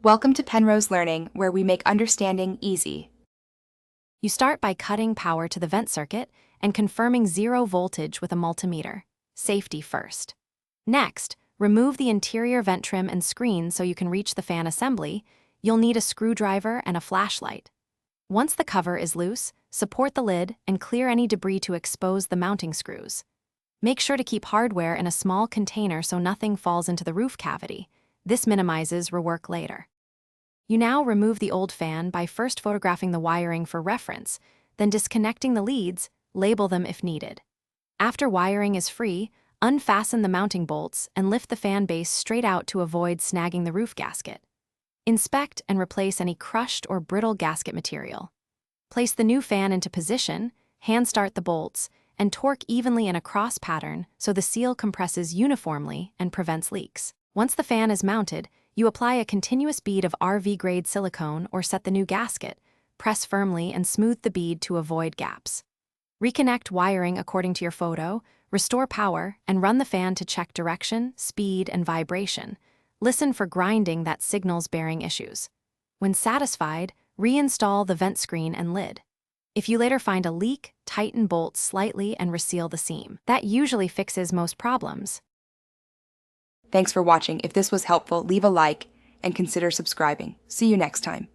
Welcome to Penrose Learning, where we make understanding easy. You start by cutting power to the vent circuit and confirming 0 voltage with a multimeter. Safety first. Next, remove the interior vent trim and screen so you can reach the fan assembly. You'll need a screwdriver and a flashlight. Once the cover is loose, support the lid and clear any debris to expose the mounting screws. Make sure to keep hardware in a small container so nothing falls into the roof cavity. This minimizes rework later. You now remove the old fan by first photographing the wiring for reference, then disconnecting the leads, label them if needed. After wiring is free, unfasten the mounting bolts and lift the fan base straight out to avoid snagging the roof gasket. Inspect and replace any crushed or brittle gasket material. Place the new fan into position, hand start the bolts, and torque evenly in a cross pattern so the seal compresses uniformly and prevents leaks. Once the fan is mounted, you apply a continuous bead of RV-grade silicone or set the new gasket, press firmly and smooth the bead to avoid gaps. Reconnect wiring according to your photo, restore power, and run the fan to check direction, speed, and vibration. Listen for grinding that signals bearing issues. When satisfied, reinstall the vent screen and lid. If you later find a leak, tighten bolts slightly and reseal the seam. That usually fixes most problems. Thanks for watching. If this was helpful, leave a like and consider subscribing. See you next time.